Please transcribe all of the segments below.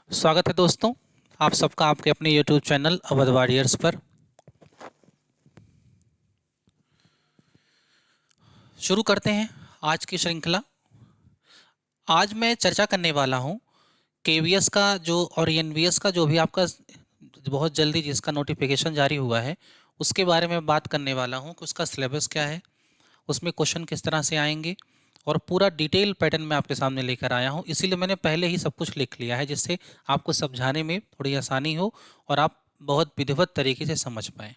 स्वागत है दोस्तों, आप सबका आपके अपने YouTube चैनल अवध वॉरियर्स पर। शुरू करते हैं आज की श्रृंखला। आज मैं चर्चा करने वाला हूं केवीएस का जो और एनवीएस का जो भी आपका बहुत जल्दी जिसका नोटिफिकेशन जारी हुआ है उसके बारे में बात करने वाला हूं कि उसका सिलेबस क्या है, उसमें क्वेश्चन किस तरह से आएंगे और पूरा डिटेल पैटर्न में आपके सामने लेकर आया हूं। इसीलिए मैंने पहले ही सब कुछ लिख लिया है जिससे आपको समझाने में थोड़ी आसानी हो और आप बहुत विधिवत तरीके से समझ पाएँ।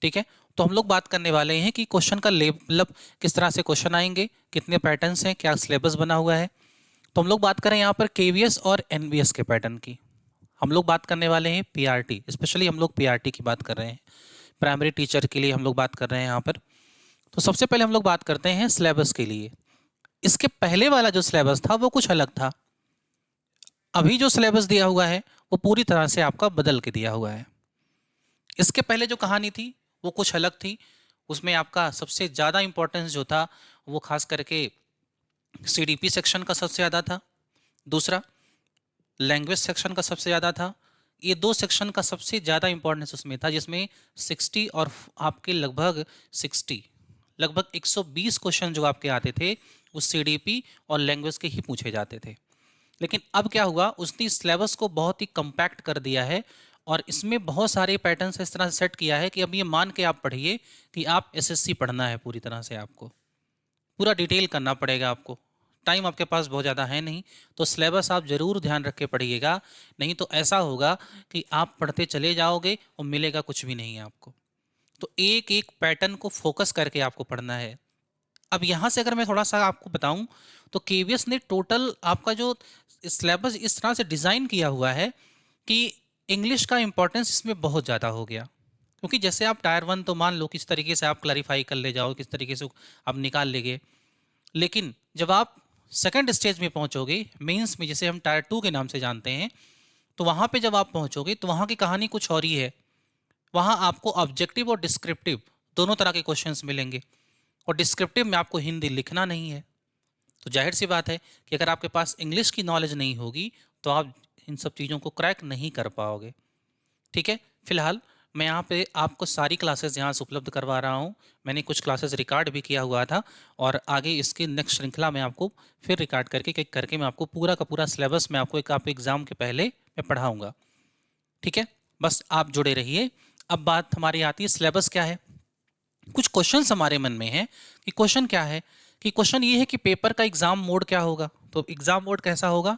ठीक है, तो हम लोग बात करने वाले हैं कि क्वेश्चन का मतलब किस तरह से क्वेश्चन आएंगे, कितने पैटर्न्स हैं, क्या सिलेबस बना हुआ है। तो हम लोग बात करें यहाँ पर केवीएस और एनवीएस के पैटर्न की। हम लोग बात करने वाले हैं पीआरटी, स्पेशली हम लोग पीआरटी की बात कर रहे हैं, प्राइमरी टीचर के लिए हम लोग बात कर रहे हैं यहाँ पर। तो सबसे पहले हम लोग बात करते हैं सिलेबस के लिए। इसके पहले वाला जो सिलेबस था वो कुछ अलग था। अभी जो सिलेबस दिया हुआ है वो पूरी तरह से आपका बदल के दिया हुआ है। इसके पहले जो कहानी थी वो कुछ अलग थी। उसमें आपका सबसे ज़्यादा इंपॉर्टेंस जो था वो खास करके सीडीपी सेक्शन का सबसे ज़्यादा था। दूसरा लैंग्वेज सेक्शन का सबसे ज़्यादा था। ये दो सेक्शन का सबसे ज़्यादा इंपॉर्टेंस उसमें था, जिसमें 60 और आपके लगभग 120 क्वेश्चन जो आपके आते थे वो सीडीपी और लैंग्वेज के ही पूछे जाते थे। लेकिन अब क्या हुआ, उसने सिलेबस को बहुत ही कंपैक्ट कर दिया है और इसमें बहुत सारे पैटर्न्स इस तरह से सेट किया है कि अब ये मान के आप पढ़िए कि आप एसएससी पढ़ना है पूरी तरह से। आपको पूरा डिटेल करना पड़ेगा। आपको टाइम आपके पास बहुत ज़्यादा है नहीं, तो सिलेबस आप ज़रूर ध्यान रख के पढ़िएगा। नहीं तो ऐसा होगा कि आप पढ़ते चले जाओगे और मिलेगा कुछ भी नहीं आपको। तो एक एक पैटर्न को फोकस करके आपको पढ़ना है। अब यहाँ से अगर मैं थोड़ा सा आपको बताऊं तो केवीएस ने टोटल आपका जो सिलेबस इस तरह से डिज़ाइन किया हुआ है कि इंग्लिश का इंपॉर्टेंस इसमें बहुत ज़्यादा हो गया। क्योंकि जैसे आप टायर वन तो मान लो किस तरीके से आप क्लैरिफाई कर ले जाओ, किस तरीके से आप निकाल लेंगे। लेकिन जब आप सेकंड स्टेज में पहुंचोगे मेंस में, जिसे हम टायर टू के नाम से जानते हैं, तो वहाँ पे जब आप पहुंचोगे तो वहाँ की कहानी कुछ और ही है। वहाँ आपको ऑब्जेक्टिव और डिस्क्रिप्टिव दोनों तरह के क्वेश्चंस मिलेंगे और डिस्क्रिप्टिव में आपको हिंदी लिखना नहीं है। तो जाहिर सी बात है कि अगर आपके पास इंग्लिश की नॉलेज नहीं होगी तो आप इन सब चीज़ों को क्रैक नहीं कर पाओगे। ठीक है, फिलहाल मैं यहाँ पे आपको सारी क्लासेस यहाँ से उपलब्ध करवा रहा हूँ। मैंने कुछ क्लासेस रिकॉर्ड भी किया हुआ था और आगे इसकी नेक्स्ट श्रृंखला में आपको फिर रिकॉर्ड करके मैं आपको पूरा का पूरा सिलेबस मैं आपको एक आप एग्ज़ाम के पहले मैं पढ़ाऊँगा। ठीक है, बस आप जुड़े रहिए। अब बात हमारी आती है सिलेबस क्या है। कुछ क्वेश्चंस हमारे मन में हैं कि क्वेश्चन क्या है, कि क्वेश्चन ये है कि पेपर का एग्ज़ाम मोड क्या होगा। तो एग्ज़ाम मोड कैसा होगा,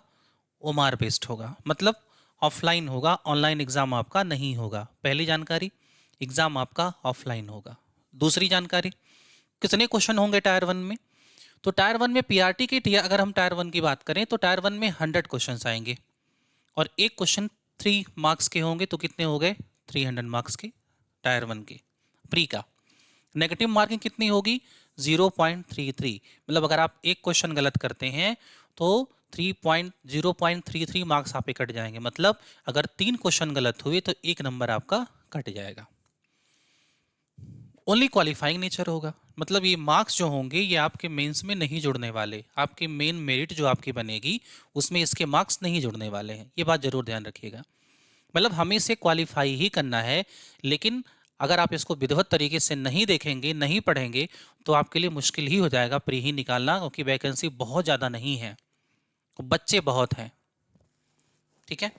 ओमार बेस्ड होगा, मतलब ऑफलाइन होगा, ऑनलाइन एग्ज़ाम आपका नहीं होगा। पहली जानकारी, एग्ज़ाम आपका ऑफलाइन होगा। दूसरी जानकारी, कितने क्वेश्चन होंगे टायर वन में। तो टायर वन में पीआरटी के अगर हम टायर वन की बात करें तो टायर वन में 100 क्वेश्चन आएंगे और एक क्वेश्चन 3 मार्क्स के होंगे। तो कितने हो गए, 300 मार्क्स के टायर वन के प्री का। नेगेटिव मार्किंग कितनी होगी, 0.33। मतलब अगर आप एक क्वेश्चन गलत करते हैं तो 0.33 मार्क्स आप पे कट जाएंगे। मतलब अगर 3 क्वेश्चन गलत हुए तो 1 नंबर आपका कट जाएगा। ओनली क्वालिफाइंग नेचर होगा, मतलब ये मार्क्स जो होंगे ये आपके मेंस में नहीं जुड़ने वाले। आपके मेन मेरिट जो आपकी बनेगी उसमें इसके मार्क्स नहीं जुड़ने वाले हैं, ये बात जरूर ध्यान रखिएगा। मतलब हमें इसे क्वालिफाई ही करना है। लेकिन अगर आप इसको विधिवत तरीके से नहीं देखेंगे, नहीं पढ़ेंगे, तो आपके लिए मुश्किल ही हो जाएगा प्री ही निकालना, क्योंकि वैकेंसी बहुत ज़्यादा नहीं है, बच्चे बहुत हैं। ठीक है,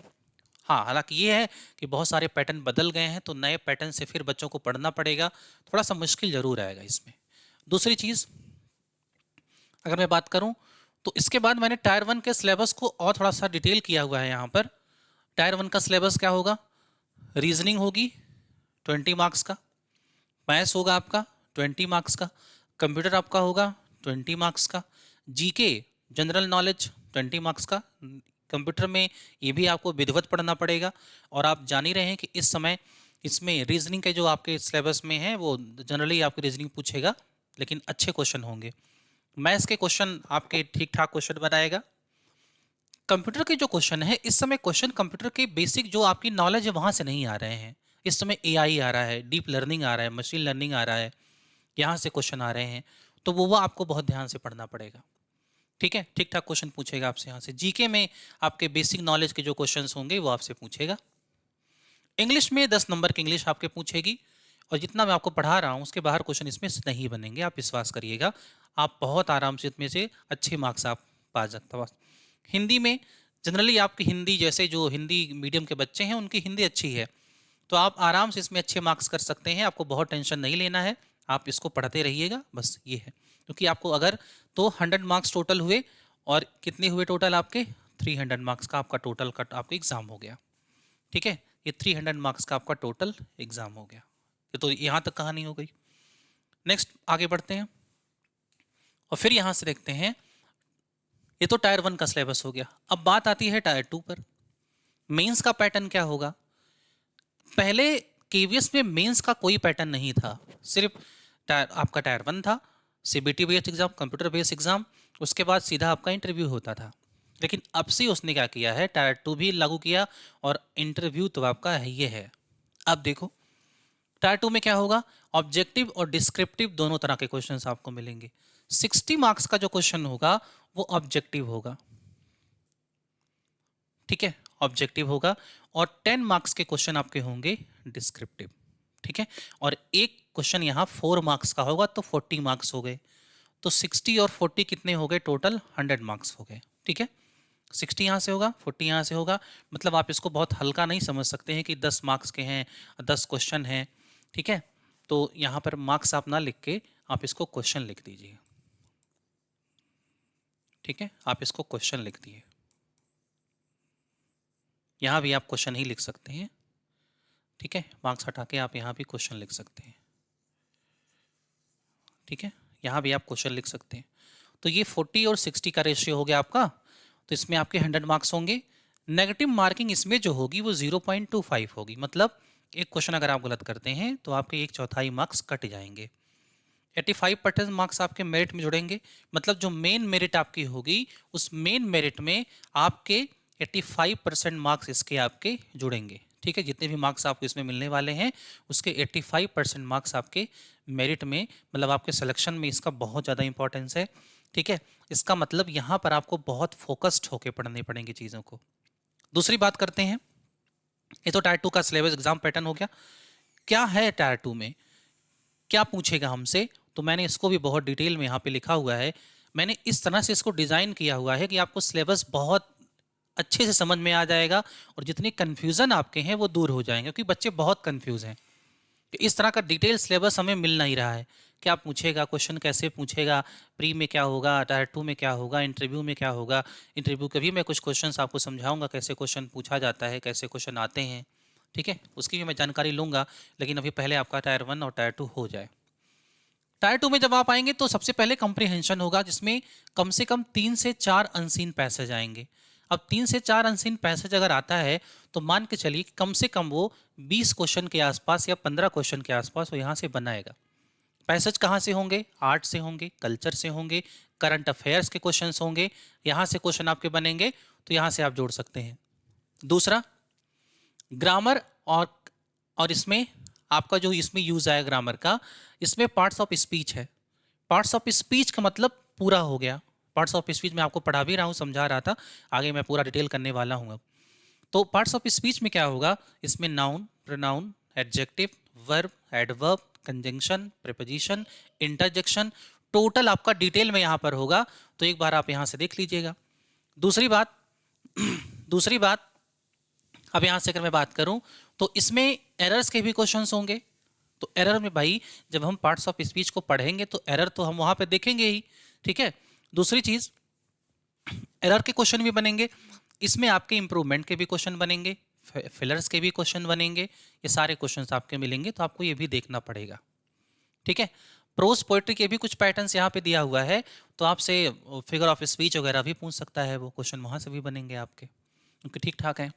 हाँ, हालांकि ये है कि बहुत सारे पैटर्न बदल गए हैं तो नए पैटर्न से फिर बच्चों को पढ़ना पड़ेगा, थोड़ा सा मुश्किल जरूर आएगा इसमें। दूसरी चीज़ अगर मैं बात करूं तो इसके बाद मैंने टायर वन के सिलेबस को और थोड़ा सा डिटेल किया हुआ है यहाँ पर। टायर वन का सिलेबस क्या होगा, रीजनिंग होगी 20 मार्क्स का, मैथ्स होगा आपका 20 मार्क्स का, कंप्यूटर आपका होगा 20 मार्क्स का, जीके जनरल नॉलेज 20 मार्क्स का। कंप्यूटर में ये भी आपको विधिवत पढ़ना पड़ेगा और आप जान ही रहे हैं कि इस समय इसमें रीजनिंग के जो आपके सिलेबस में है वो जनरली आपकी रीजनिंग पूछेगा, लेकिन अच्छे क्वेश्चन होंगे। मैथ्स के क्वेश्चन आपके ठीक ठाक क्वेश्चन बनाएगा। कंप्यूटर के जो क्वेश्चन है इस समय, क्वेश्चन कंप्यूटर के बेसिक जो आपकी नॉलेज है वहाँ से नहीं आ रहे हैं। इस समय एआई आ रहा है, डीप लर्निंग आ रहा है, मशीन लर्निंग आ रहा है, यहाँ से क्वेश्चन आ रहे हैं। तो वो आपको बहुत ध्यान से पढ़ना पड़ेगा। ठीक है, ठीक ठाक क्वेश्चन पूछेगा आपसे यहाँ से। जीके में आपके बेसिक नॉलेज के जो क्वेश्चंस होंगे वो आपसे पूछेगा। इंग्लिश में 10 नंबर की इंग्लिश आपके पूछेगी, और जितना मैं आपको पढ़ा रहा हूँ उसके बाहर क्वेश्चन इसमें से नहीं बनेंगे, आप विश्वास करिएगा। आप बहुत आराम से इसमें से अच्छे मार्क्स आप पा सकते हो। हिंदी में जनरली आपकी हिंदी, जैसे जो हिंदी मीडियम के बच्चे हैं उनकी हिंदी अच्छी है, तो आप आराम से इसमें अच्छे मार्क्स कर सकते हैं। आपको बहुत टेंशन नहीं लेना है, आप इसको पढ़ते रहिएगा, बस ये है। क्योंकि आपको अगर तो 100 मार्क्स टोटल हुए, और कितने हुए टोटल आपके 300 मार्क्स का आपका टोटल कट आपका एग्जाम हो गया। ठीक है, ये 300 मार्क्स का आपका टोटल एग्जाम हो गया। ये तो यहाँ तक कहानी हो गई। नेक्स्ट आगे बढ़ते हैं, और फिर यहाँ से देखते हैं, ये तो टायर 1 का सिलेबस हो गया। अब बात आती है टायर 2 पर। मेंस का पैटर्न क्या होगा? पहले केवीएस में मेंस का कोई पैटर्न नहीं था, सिर्फ आपका टायर 1 था, CBT based exam, computer based exam, उसके बाद सीधा आपका इंटरव्यू होता था। लेकिन अब से उसने क्या किया है, टायर 2 भी लागू किया, और इंटरव्यू तो आपका है ये है। अब देखो टायर 2 में क्या होगा, ऑब्जेक्टिव और डिस्क्रिप्टिव दोनों तरह के क्वेश्चंस आपको मिलेंगे। 60 मार्क्स का जो क्वेश्चन होगा वो ऑब्जेक्टिव होगा, ठीक है, ऑब्जेक्टिव होगा, और 10 मार्क्स के क्वेश्चन आपके होंगे डिस्क्रिप्टिव, ठीक है। और एक क्वेश्चन यहाँ 4 मार्क्स का होगा, तो 40 मार्क्स हो गए। तो 60 और 40 कितने हो गए, टोटल 100 मार्क्स हो गए, ठीक है। 60 यहाँ से होगा, 40 यहाँ से होगा, मतलब आप इसको बहुत हल्का नहीं समझ सकते हैं कि 10 मार्क्स के हैं, 10 क्वेश्चन हैं, ठीक है। तो यहाँ पर मार्क्स आप ना लिख के आप इसको क्वेश्चन लिख दीजिए, ठीक है, आप इसको क्वेश्चन लिख दिए। यहाँ भी आप क्वेश्चन ही लिख सकते हैं, ठीक है, मार्क्स हटा के आप यहाँ भी क्वेश्चन लिख सकते हैं, ठीक है, यहाँ भी आप क्वेश्चन लिख सकते हैं। तो ये 40 और 60 का रेशियो हो गया आपका, तो इसमें आपके 100 मार्क्स होंगे। नेगेटिव मार्किंग इसमें जो होगी वो 0.25 होगी, मतलब एक क्वेश्चन अगर आप गलत करते हैं तो आपके 1/4 मार्क्स कट जाएंगे। 85% मार्क्स आपके मेरिट में जुड़ेंगे, मतलब जो मेन मेरिट आपकी होगी उस मेन मेरिट में आपके 85% मार्क्स इसके आपके जुड़ेंगे, ठीक है। जितने भी मार्क्स आपको इसमें मिलने वाले हैं उसके 85% मार्क्स आपके मेरिट में, मतलब आपके सिलेक्शन में इसका बहुत ज़्यादा इंपॉर्टेंस है, ठीक है। इसका मतलब यहाँ पर आपको बहुत फोकस्ड होकर पढ़नी पड़ेंगी चीज़ों को। दूसरी बात करते हैं, ये तो टायर 2 का सिलेबस एग्जाम पैटर्न हो गया। क्या है टायर 2 में, क्या पूछेगा हमसे, तो मैंने इसको भी बहुत डिटेल में यहाँ पे लिखा हुआ है। मैंने इस तरह से इसको डिज़ाइन किया हुआ है कि आपको सिलेबस बहुत अच्छे से समझ में आ जाएगा, और जितने कन्फ्यूज़न आपके हैं वो दूर हो जाएंगे, क्योंकि बच्चे बहुत कन्फ्यूज़ हैं कि इस तरह का डिटेल सिलेबस हमें मिल नहीं रहा है। क्या पूछेगा, क्वेश्चन कैसे पूछेगा, प्री में क्या होगा, टायर 2 में क्या होगा, इंटरव्यू में क्या होगा। इंटरव्यू के भी मैं कुछ क्वेश्चंस आपको समझाऊंगा, कैसे क्वेश्चन पूछा जाता है, कैसे क्वेश्चन आते हैं, ठीक है, उसकी भी मैं जानकारी लूँगा। लेकिन अभी पहले आपका टायर 1 और टायर 2 हो जाए। टायर 2 में जब आप आएंगे तो सबसे पहले कंप्रीहेंशन होगा, जिसमें कम से कम 3 से 4 अनसीन पैसेज आएंगे। अब 3 से 4 अनसीन पैसेज अगर आता है तो मान के चलिए कि कम से कम वो 20 क्वेश्चन के आसपास या 15 क्वेश्चन के आसपास वो यहाँ से बनाएगा। पैसेज कहाँ से होंगे, आर्ट से होंगे, कल्चर से होंगे, करंट अफेयर्स के क्वेश्चंस होंगे, यहाँ से क्वेश्चन आपके बनेंगे, तो यहाँ से आप जोड़ सकते हैं। दूसरा ग्रामर, और इसमें आपका जो इसमें यूज आया ग्रामर का, इसमें पार्ट्स ऑफ स्पीच है। पार्ट्स ऑफ स्पीच का मतलब पूरा हो गया। पार्ट्स ऑफ स्पीच में आपको पढ़ा भी रहा हूँ, समझा रहा था, आगे मैं पूरा डिटेल करने वाला हूँ। तो पार्ट्स ऑफ स्पीच में क्या होगा, इसमें noun, pronoun, adjective, verb, adverb, conjunction, preposition, interjection, total आपका डिटेल में यहाँ पर होगा। तो एक बार आप यहाँ से देख लीजिएगा। दूसरी बात दूसरी बात अब यहाँ से अगर मैं बात करूँ तो इसमें एरर्स के भी क्वेश्चंस होंगे। तो एरर में भाई जब हम पार्ट्स ऑफ स्पीच को पढ़ेंगे तो एरर तो हम वहाँ पे देखेंगे ही, ठीक है। दूसरी चीज़, एरर के क्वेश्चन भी बनेंगे, इसमें आपके इंप्रूवमेंट के भी क्वेश्चन बनेंगे, फिलर्स के भी क्वेश्चन बनेंगे, ये सारे क्वेश्चंस आपके मिलेंगे, तो आपको ये भी देखना पड़ेगा, ठीक है। प्रोज पोएट्री के भी कुछ पैटर्न्स यहाँ पे दिया हुआ है, तो आपसे फिगर ऑफ स्पीच वगैरह भी पूछ सकता है, वो क्वेश्चन वहाँ से भी बनेंगे आपके, क्योंकि ठीक ठाक है।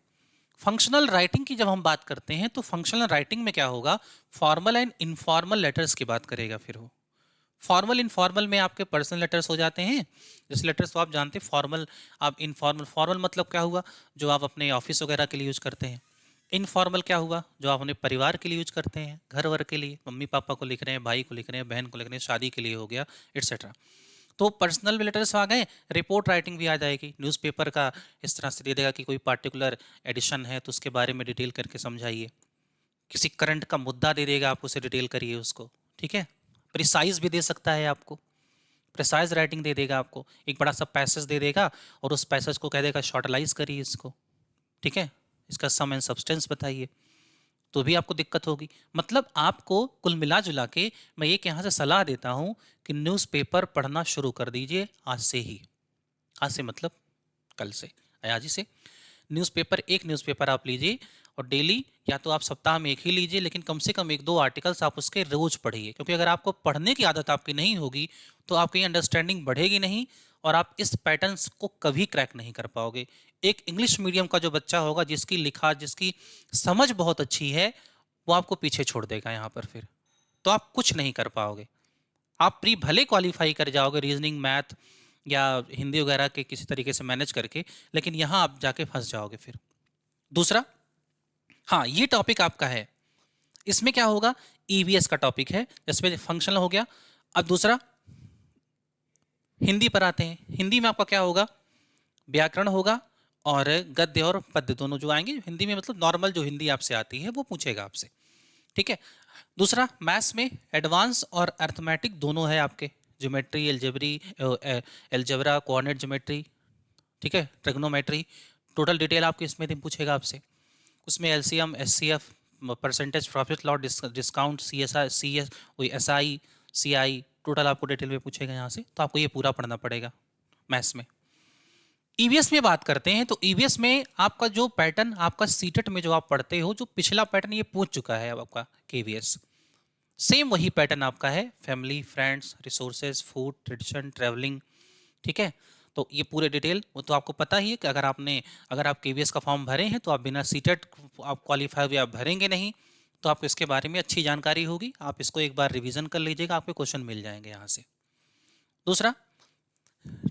फंक्शनल राइटिंग की जब हम बात करते हैं तो फंक्शनल राइटिंग में क्या होगा, फॉर्मल एंड इनफॉर्मल लेटर्स की बात करेगा। फिर वो फॉर्मल इनफॉर्मल में आपके पर्सनल लेटर्स हो जाते हैं। जैसे लेटर्स तो आप जानते हैं, फॉर्मल, आप इनफॉर्मल, फॉर्मल मतलब क्या हुआ, जो आप अपने ऑफिस वगैरह के लिए यूज करते हैं। इनफॉर्मल क्या हुआ, जो आप अपने परिवार के लिए यूज करते हैं, घर वर के लिए, मम्मी पापा को लिख रहे हैं, भाई को लिख रहे हैं, बहन को लिख रहे हैं, शादी के लिए हो गया, एट्सेट्रा। तो पर्सनल लेटर्स आ गए, रिपोर्ट राइटिंग भी आ जाएगी। न्यूज़पेपर का इस तरह से दे देगा कि कोई पार्टिकुलर एडिशन है तो उसके बारे में डिटेल करके समझाइए। किसी करंट का मुद्दा दे देगा, आप उसे डिटेल करिए उसको, ठीक है। प्रिसाइज भी दे सकता है आपको, प्रिसाइज राइटिंग दे देगा आपको। एक बड़ा सा पैसेज दे देगा और उस पैसेज को कह देगा शॉर्टलाइज करिए इसको, ठीक है, इसका सम एंड सब्सटेंस बताइए, तो भी आपको दिक्कत होगी। मतलब आपको कुल मिला जुला के मैं एक यहाँ से सलाह देता हूँ कि न्यूज़पेपर पढ़ना शुरू कर दीजिए आज से ही। आज से मतलब कल से, आज ही से न्यूज़पेपर, एक न्यूज़पेपर आप लीजिए और डेली, या तो आप सप्ताह में एक ही लीजिए, लेकिन कम से कम 1-2 आर्टिकल्स आप उसके रोज पढ़िए। क्योंकि अगर आपको पढ़ने की आदत आपकी नहीं होगी तो आपकी अंडरस्टैंडिंग बढ़ेगी नहीं और आप इस पैटर्न्स को कभी क्रैक नहीं कर पाओगे। एक इंग्लिश मीडियम का जो बच्चा होगा, जिसकी लिखास, जिसकी समझ बहुत अच्छी है, वो आपको पीछे छोड़ देगा यहाँ पर, फिर तो आप कुछ नहीं कर पाओगे। आप प्री भले क्वालिफाई कर जाओगे रीजनिंग, मैथ या हिंदी वगैरह के किसी तरीके से मैनेज करके, लेकिन यहाँ आप जाके फंस जाओगे फिर। दूसरा, हाँ ये टॉपिक आपका है, इसमें क्या होगा, ईवीएस का टॉपिक है, जिसमें फंक्शनल हो गया। अब दूसरा हिंदी पर आते हैं। हिंदी में आपका क्या होगा, व्याकरण होगा और गद्य और पद्य दोनों जो आएंगे हिंदी में, मतलब नॉर्मल जो हिंदी आपसे आती है वो पूछेगा आपसे, ठीक है। दूसरा, मैथ्स में एडवांस और अर्थमेटिक दोनों है आपके, ज्योमेट्री, एल्जेब्रा, कोऑर्डिनेट ज्योमेट्री, ठीक है, ट्रिग्नोमेट्री, टोटल डिटेल आपकी इसमें पूछेगा आपसे। उसमें LCM, HCF, percentage profit loss, discount, SI, CI, total आपको डिटेल में पूछेगा यहाँ से, तो आपको ये पूरा पढ़ना पड़ेगा मैथ्स में। ईवीएस में बात करते हैं तो ईवीएस में आपका जो पैटर्न, आपका सीटेट में जो आप पढ़ते हो, जो पिछला पैटर्न ये पूछ चुका है अब आपका केवीएस, सेम वही पैटर्न आपका है, family, friends, resources, food, tradition, travelling, ठीक है। तो ये पूरे डिटेल वो तो आपको पता ही है कि अगर आप केवीएस का फॉर्म भरे हैं तो आप बिना सीटेट आप क्वालिफाई हुए आप भरेंगे नहीं, तो आपको इसके बारे में अच्छी जानकारी होगी। आप इसको एक बार रिवीजन कर लीजिएगा, आपके क्वेश्चन मिल जाएंगे यहाँ से। दूसरा,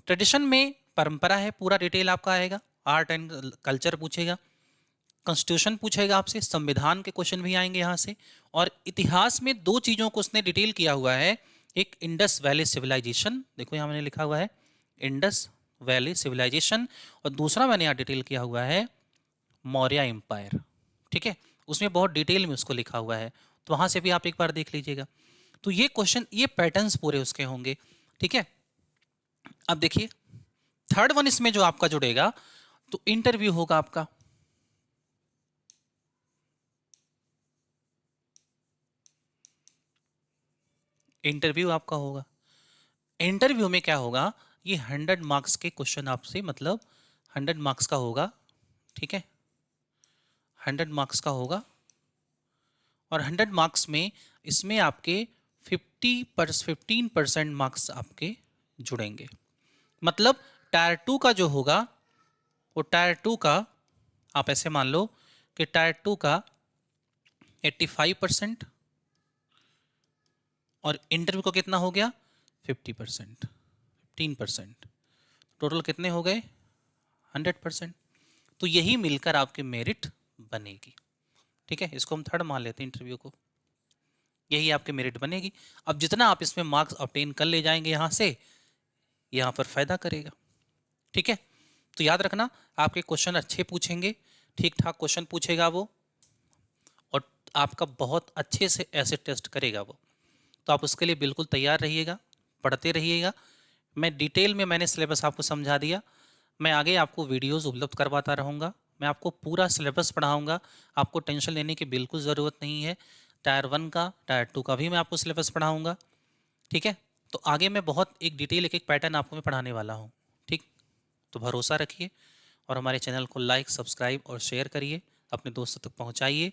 ट्रेडिशन में परंपरा है, पूरा डिटेल आपका आएगा। आर्ट एंड कल्चर पूछेगा, कॉन्स्टिट्यूशन पूछेगा आपसे, संविधान के क्वेश्चन भी आएंगे यहाँ से। और इतिहास में 2 चीज़ों को उसने डिटेल किया हुआ है, एक इंडस वैली सिविलाइजेशन, देखो यहाँ मैंने लिखा हुआ है इंडस वैली सिविलाइजेशन, और दूसरा मैंने यहाँ डिटेल किया हुआ है मौर्य एम्पायर, ठीक है। उसमें बहुत डिटेल में उसको लिखा हुआ है, तो वहाँ से भी आप एक बार देख लीजिएगा। तो ये क्वेश्चन, ये पैटर्न्स पूरे उसके होंगे, ठीक है। अब देखिए थर्ड वन इसमें जो आपका जुड़ेगा, तो इंटरव्यू होगा आपका। इंटरव्यू आपका होगा, इंटरव्यू में क्या होगा, ये 100 मार्क्स के क्वेश्चन आपसे, मतलब 100 मार्क्स का होगा, ठीक है, 100 मार्क्स का होगा। और 100 मार्क्स में इसमें आपके 15% मार्क्स आपके जुड़ेंगे। मतलब टायर 2 का जो होगा, वो टायर 2 का आप ऐसे मान लो कि टायर 2 का 85% और इंटरव्यू को कितना हो गया 50%, 15%, टोटल कितने हो गए 100%। तो यही मिलकर आपकी मेरिट बनेगी, ठीक है। इसको हम थर्ड मान लेते हैं इंटरव्यू को, यही आपकी मेरिट बनेगी। अब जितना आप इसमें मार्क्स ऑब्टेन कर ले जाएंगे यहाँ से, यहाँ पर फायदा करेगा, ठीक है। तो याद रखना, आपके क्वेश्चन अच्छे पूछेंगे, ठीक ठाक क्वेश्चन पूछेगा वो, और आपका बहुत अच्छे से ऐसे टेस्ट करेगा वो। तो आप उसके लिए बिल्कुल तैयार रहिएगा, पढ़ते रहिएगा। मैं डिटेल में मैंने सिलेबस आपको समझा दिया, मैं आगे आपको वीडियोस उपलब्ध करवाता रहूँगा, मैं आपको पूरा सिलेबस पढ़ाऊँगा, आपको टेंशन लेने की बिल्कुल ज़रूरत नहीं है। टायर 1 का, टायर 2 का भी मैं आपको सिलेबस पढ़ाऊँगा, ठीक है। तो आगे मैं बहुत एक डिटेल, एक एक पैटर्न आपको मैं पढ़ाने वाला हूँ, ठीक। तो भरोसा रखिए और हमारे चैनल को लाइक, सब्सक्राइब और शेयर करिए, अपने दोस्तों तक पहुँचाइए,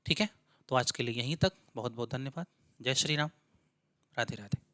ठीक है। तो आज के लिए यहीं तक, बहुत बहुत धन्यवाद। जय श्री राम, राधे राधे।